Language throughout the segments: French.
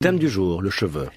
thème du jour, le cheveu.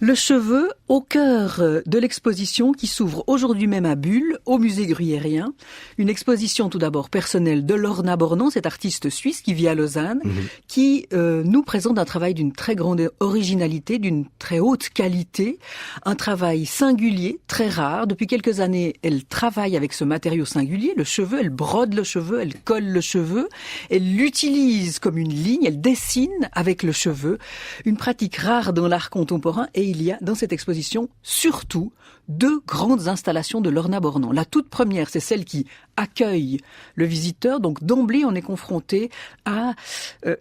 Le cheveu au cœur de l'exposition qui s'ouvre aujourd'hui même à Bulle, au musée gruyérien. Une exposition tout d'abord personnelle de Lorna Bornan, cette artiste suisse qui vit à Lausanne, qui nous présente un travail d'une très grande originalité, d'une très haute qualité, un travail singulier, très rare. Depuis quelques années, elle travaille avec ce matériau singulier, le cheveu, elle brode le cheveu, elle colle le cheveu, elle l'utilise comme une ligne, elle dessine avec le cheveu, une pratique rare dans l'art contemporain. Et il y a dans cette exposition surtout 2 grandes installations de Lorna Bornan. La toute première, c'est celle qui accueille le visiteur. Donc d'emblée, on est confronté à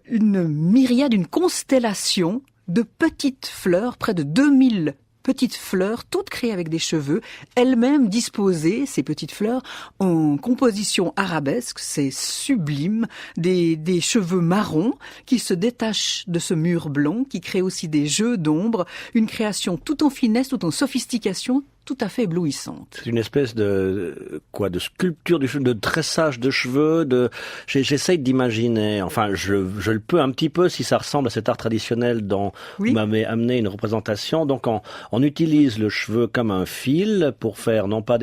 une myriade, une constellation de petites fleurs, près de 2000 petites fleurs, toutes créées avec des cheveux, elles-mêmes disposées, ces petites fleurs, en composition arabesque, c'est sublime, des cheveux marrons qui se détachent de ce mur blanc, qui crée aussi des jeux d'ombre, une création tout en finesse, tout en sophistication, tout à fait éblouissante. C'est une espèce de sculpture du cheveu, de tressage de cheveux, j'essaye d'imaginer, enfin je le peux un petit peu si ça ressemble à cet art traditionnel dont vous m'avez amené une représentation. Donc on utilise le cheveu comme un fil pour faire non pas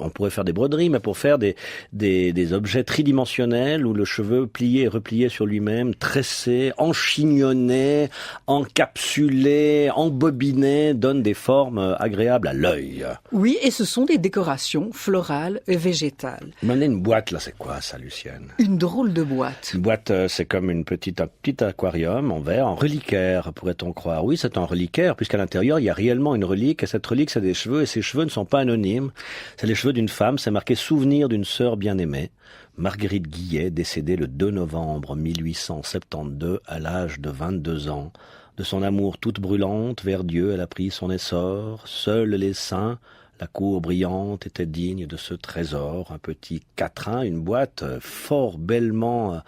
on pourrait faire des broderies, mais pour faire des objets tridimensionnels où le cheveu plié et replié sur lui-même, tressé, enchignonné, encapsulé, embobiné, donne des formes agréables à l'œil. Oui, et ce sont des décorations florales et végétales. Vous m'amenez une boîte, là, c'est quoi ça, Lucienne? Une drôle de boîte. Une boîte, c'est comme un petit aquarium en verre, en reliquaire, pourrait-on croire. Oui, c'est un reliquaire, puisqu'à l'intérieur, il y a réellement une relique, et cette relique, c'est des cheveux, et ces cheveux ne sont pas anonymes. C'est les cheveux d'une femme, c'est marqué « Souvenir d'une sœur bien-aimée ». Marguerite Guillet, décédée le 2 novembre 1872, à l'âge de 22 ans. De son amour toute brûlante vers Dieu, elle a pris son essor. Seuls les saints, la cour brillante était digne de ce trésor. Un petit quatrain, une boîte fort bellement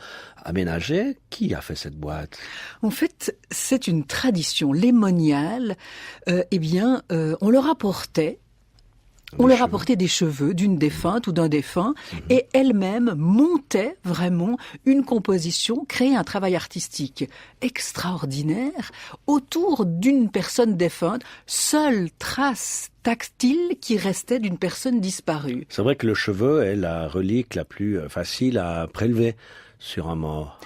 aménagée. Qui a fait cette boîte? En fait, c'est une tradition. Les moniales, on leur apportait des cheveux d'une défunte ou d'un défunt et elle-même montait vraiment une composition, créait un travail artistique extraordinaire autour d'une personne défunte, seule trace tactile qui restait d'une personne disparue. C'est vrai que le cheveu est la relique la plus facile à prélever sur un mort.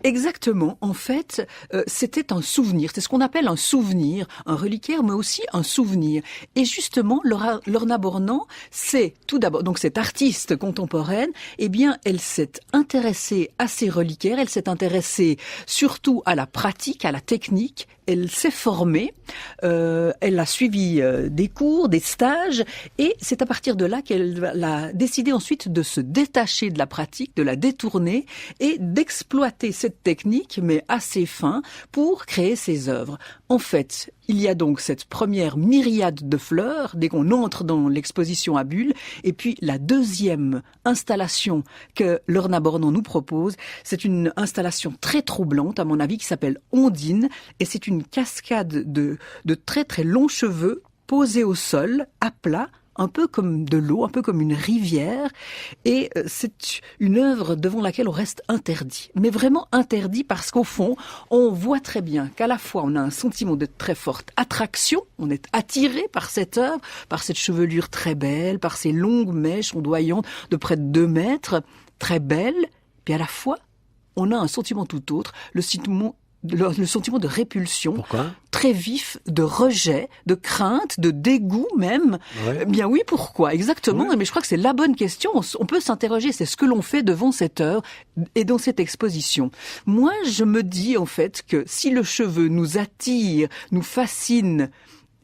Exactement. En fait, c'était un souvenir. C'est ce qu'on appelle un souvenir, un reliquaire, mais aussi un souvenir. Et justement, Lorna Bornan, c'est tout d'abord, donc cette artiste contemporaine, elle s'est intéressée à ces reliquaires, elle s'est intéressée surtout à la pratique, à la technique. Elle s'est formée, elle a suivi des cours, des stages, et c'est à partir de là qu'elle a décidé ensuite de se détacher de la pratique, de la détourner et d'exploiter cette technique, mais assez fin, pour créer ses œuvres. En fait, il y a donc cette première myriade de fleurs, dès qu'on entre dans l'exposition à Bulle, et puis la deuxième installation que Lorna Bornan nous propose, c'est une installation très troublante, à mon avis, qui s'appelle Ondine, et c'est une cascade de très très longs cheveux posés au sol, à plat, un peu comme de l'eau, un peu comme une rivière, et c'est une œuvre devant laquelle on reste interdit. Mais vraiment interdit parce qu'au fond, on voit très bien qu'à la fois on a un sentiment de très forte attraction, on est attiré par cette œuvre, par cette chevelure très belle, par ces longues mèches ondoyantes de près de 2 mètres, très belles, puis à la fois, on a un sentiment tout autre, le sentiment de répulsion. Pourquoi? Très vif, de rejet, de crainte, de dégoût même. Ouais. Bien oui, pourquoi? Exactement. Oui. Mais je crois que c'est la bonne question. On peut s'interroger. C'est ce que l'on fait devant cette œuvre et dans cette exposition. Moi, je me dis en fait que si le cheveu nous attire, nous fascine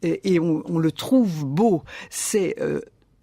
et on le trouve beau, c'est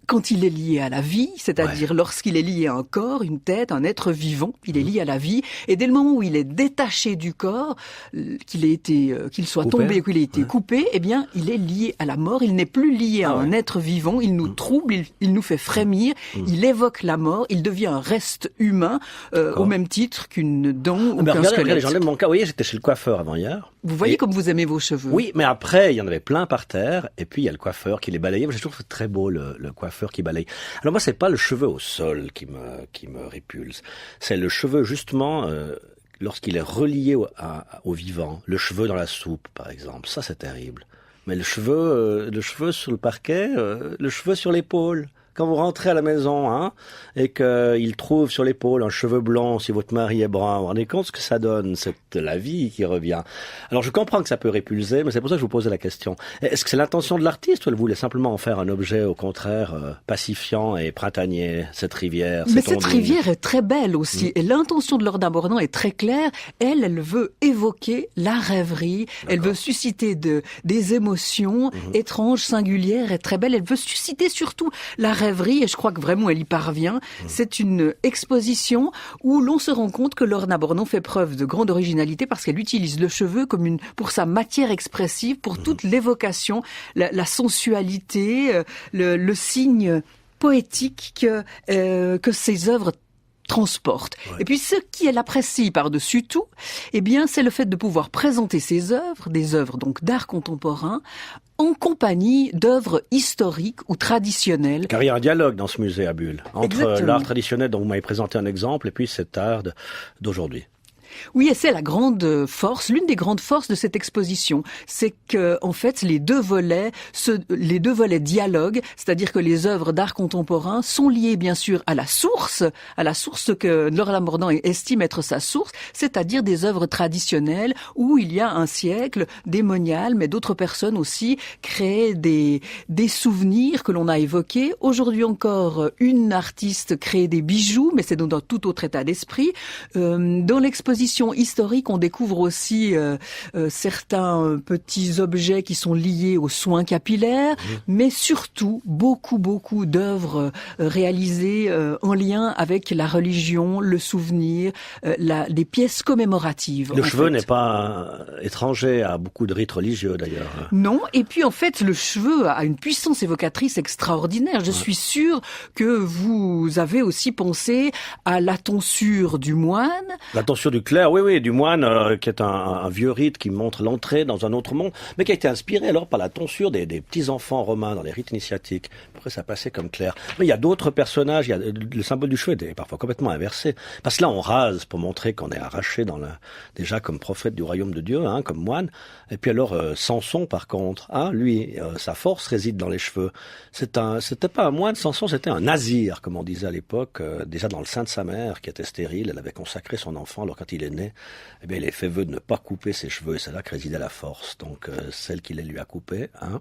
quand il est lié à la vie, c'est-à-dire lorsqu'il est lié à un corps, une tête, un être vivant, il est lié à la vie. Et dès le moment où il est détaché du corps, qu'il soit tombé, qu'il ait été coupé, il est lié à la mort. Il n'est plus lié à un être vivant. Il nous trouble, il nous fait frémir. Il évoque la mort. Il devient un reste humain, au même titre qu'une dent ou qu'un squelette. Regardez, j'enlève mon cas. Vous voyez, j'étais chez le coiffeur avant hier. Vous voyez comme vous aimez vos cheveux. Oui, mais après, il y en avait plein par terre. Et puis, il y a le coiffeur qui les balayait. J'ai toujours trouvé très beau, le coiffeur qui balaye. Alors moi, c'est pas le cheveu au sol qui me répulse. C'est le cheveu, justement, lorsqu'il est relié au vivant. Le cheveu dans la soupe, par exemple. Ça, c'est terrible. Mais le cheveu sur le parquet, le cheveu sur l'épaule. Quand vous rentrez à la maison, hein, et qu'il trouve sur l'épaule un cheveu blanc, si votre mari est brun, vous vous rendez compte ce que ça donne? C'est la vie qui revient. Alors je comprends que ça peut répulser, mais c'est pour ça que je vous posais la question. Est-ce que c'est l'intention de l'artiste ou elle voulait simplement en faire un objet, au contraire, pacifiant et printanier, cette rivière? Mais cette rivière est très belle aussi, et l'intention de Lorna Mornan est très claire. Elle veut évoquer la rêverie, elle veut susciter des émotions étranges, singulières et très belles. Elle veut susciter surtout la rêverie, et je crois que vraiment elle y parvient. C'est une exposition où l'on se rend compte que Lorna Mornan fait preuve de grande originalité parce qu'elle utilise le cheveu pour sa matière expressive, pour toute l'évocation, la sensualité, le signe poétique que ses œuvres transporte. Ouais. Et puis ce qui elle apprécie par-dessus tout, eh bien, c'est le fait de pouvoir présenter ses œuvres, des œuvres donc d'art contemporain, en compagnie d'œuvres historiques ou traditionnelles. Car il y a un dialogue dans ce musée à Bulle, entre l'art traditionnel dont vous m'avez présenté un exemple et puis cet art d'aujourd'hui. Oui, et c'est la grande force, l'une des grandes forces de cette exposition, c'est que, en fait, les deux volets dialoguent, c'est-à-dire que les œuvres d'art contemporain sont liées, bien sûr, à la source que Lorna Mornan estime être sa source, c'est-à-dire des œuvres traditionnelles où il y a un siècle, des moniales, mais d'autres personnes aussi créent des souvenirs que l'on a évoqués. Aujourd'hui encore, une artiste crée des bijoux, mais c'est dans un tout autre état d'esprit. Dans l'exposition historique, on découvre aussi certains petits objets qui sont liés aux soins capillaires, mais surtout beaucoup d'œuvres réalisées en lien avec la religion, le souvenir, des pièces commémoratives. Le cheveu n'est pas étranger à beaucoup de rites religieux d'ailleurs. Non, et puis en fait, le cheveu a une puissance évocatrice extraordinaire. Je suis sûre que vous avez aussi pensé à la tonsure du moine. La tonsure du clerc, oui, du moine, qui est un vieux rite qui montre l'entrée dans un autre monde, mais qui a été inspiré alors par la tonsure des petits-enfants romains dans les rites initiatiques. Après, ça passait comme clerc. Mais il y a d'autres personnages, le symbole du cheveu est parfois complètement inversé. Parce que là, on rase pour montrer qu'on est arraché déjà comme prophète du royaume de Dieu, hein, comme moine. Et puis alors, Samson, par contre, hein, lui, sa force réside dans les cheveux. C'était pas un moine, Samson, c'était un nazir, comme on disait à l'époque, déjà dans le sein de sa mère, qui était stérile. Elle avait consacré son enfant, alors quand il est né, eh bien, il a fait vœu de ne pas couper ses cheveux, et c'est là que résidait la force. Donc, celle qui les lui a coupés, hein.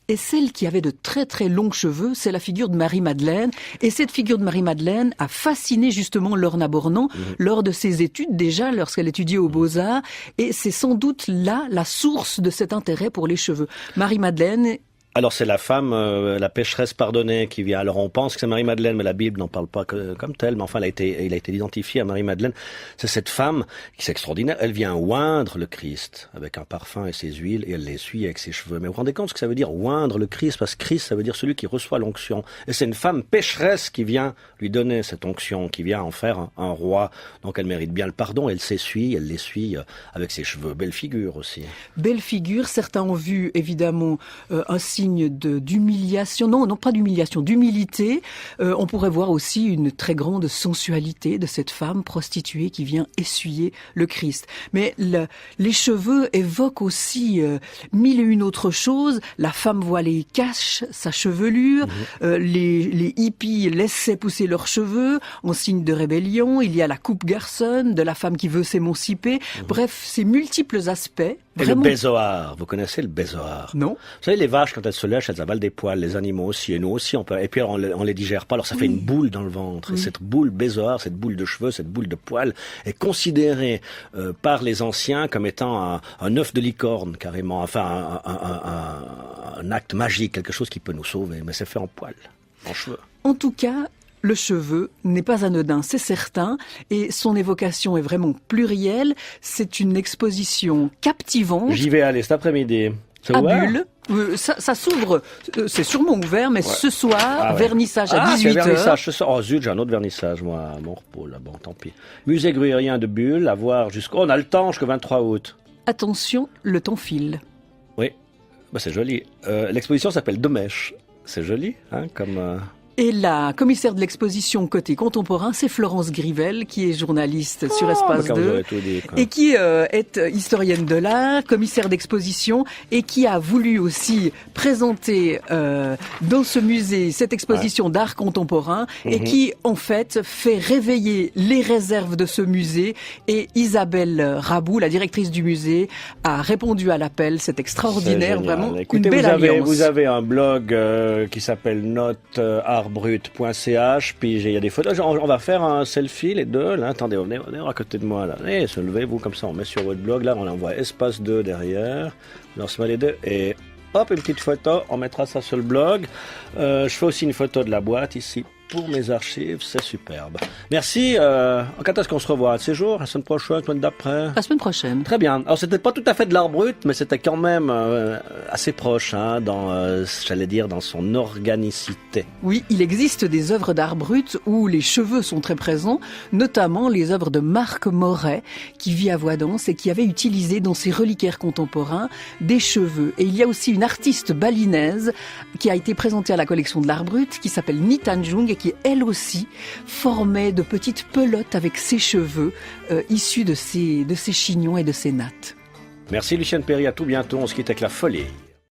Et celle qui avait de très très longs cheveux, c'est la figure de Marie-Madeleine. Et cette figure de Marie-Madeleine a fasciné justement Lorna Mornan lors de ses études, déjà lorsqu'elle étudiait aux Beaux-Arts. Et c'est sans doute là la source de cet intérêt pour les cheveux. Marie-Madeleine... Alors c'est la femme, la pécheresse pardonnée qui vient. Alors on pense que c'est Marie-Madeleine, mais la Bible n'en parle pas comme telle. Mais enfin, il a été identifié à Marie-Madeleine. C'est cette femme qui c'est extraordinaire. Elle vient oindre le Christ avec un parfum et ses huiles, et elle l'essuie avec ses cheveux. Mais vous vous rendez compte ce que ça veut dire oindre le Christ? Parce que Christ, ça veut dire celui qui reçoit l'onction. Et c'est une femme pécheresse qui vient lui donner cette onction, qui vient en faire un roi. Donc elle mérite bien le pardon. Elle l'essuie avec ses cheveux. Belle figure aussi. Belle figure. Certains ont vu évidemment un signe d'humiliation, non pas d'humiliation, d'humilité. On pourrait voir aussi une très grande sensualité de cette femme prostituée qui vient essuyer le Christ. Mais les cheveux évoquent aussi mille et une autres choses. La femme voilée cache sa chevelure. Les hippies laissaient pousser leurs cheveux en signe de rébellion. Il y a la coupe garçonne de la femme qui veut s'émanciper. Bref, ces multiples aspects. Et le bézoard, vous connaissez le bézoard? Non. Vous savez, les vaches, quand elles se lèchent, elles avalent des poils, les animaux aussi, et nous aussi, et puis on les digère pas, alors ça fait une boule dans le ventre. Et cette boule bézoard, cette boule de cheveux, cette boule de poils, est considérée par les anciens comme étant un œuf de licorne, carrément, enfin un acte magique, quelque chose qui peut nous sauver, mais c'est fait en poils, en cheveux. En tout cas, le cheveu n'est pas anodin, c'est certain, et son évocation est vraiment plurielle. C'est une exposition captivante. J'y vais aller cet après-midi. À Bulle. Ça s'ouvre, c'est sûrement ouvert, mais ce soir, vernissage à 18h. Vernissage ce soir. Oh zut, j'ai un autre vernissage, moi, à mon repos, là, bon, tant pis. Musée gruyérien de Bulle, à voir on a le temps jusqu'au 23 août. Attention, le temps file. Oui, c'est joli. L'exposition s'appelle Domèche. C'est joli, hein, comme... Et la commissaire de l'exposition côté contemporain, c'est Florence Grivel, qui est journaliste sur Espace 2 et qui est historienne de l'art, commissaire d'exposition et qui a voulu aussi présenter dans ce musée cette exposition d'art contemporain et qui en fait fait réveiller les réserves de ce musée. Et Isabelle Rabou, la directrice du musée, a répondu à l'appel. C'est extraordinaire, vraiment. Écoutez, une belle alliance. Vous avez un blog qui s'appelle noteartbrut.ch, puis il y a des photos. On va faire un selfie, les deux. Là, attendez, venez à côté de moi. Là. Allez, se levez, vous, comme ça, on met sur votre blog. Là, on envoie Espace 2 derrière. On se met les deux et hop, une petite photo. On mettra ça sur le blog. Je fais aussi une photo de la boîte ici pour mes archives. C'est superbe. Merci. Quand est-ce qu'on se revoit? Ces jours? La semaine prochaine? La semaine d'après? La semaine prochaine. Très bien. Alors, c'était pas tout à fait de l'art brut, mais c'était quand même assez proche, hein, j'allais dire, dans son organicité. Oui, il existe des œuvres d'art brut où les cheveux sont très présents, notamment les œuvres de Marc Moret, qui vit à Voidance et qui avait utilisé dans ses reliquaires contemporains des cheveux. Et il y a aussi une artiste balinaise qui a été présentée à la collection de l'art brut, qui s'appelle Nitan Jung, et qui, elle aussi, formait de petites pelotes avec ses cheveux, issus de ses chignons et de ses nattes. Merci Lucienne Perry, à tout bientôt, on se quitte avec la folie.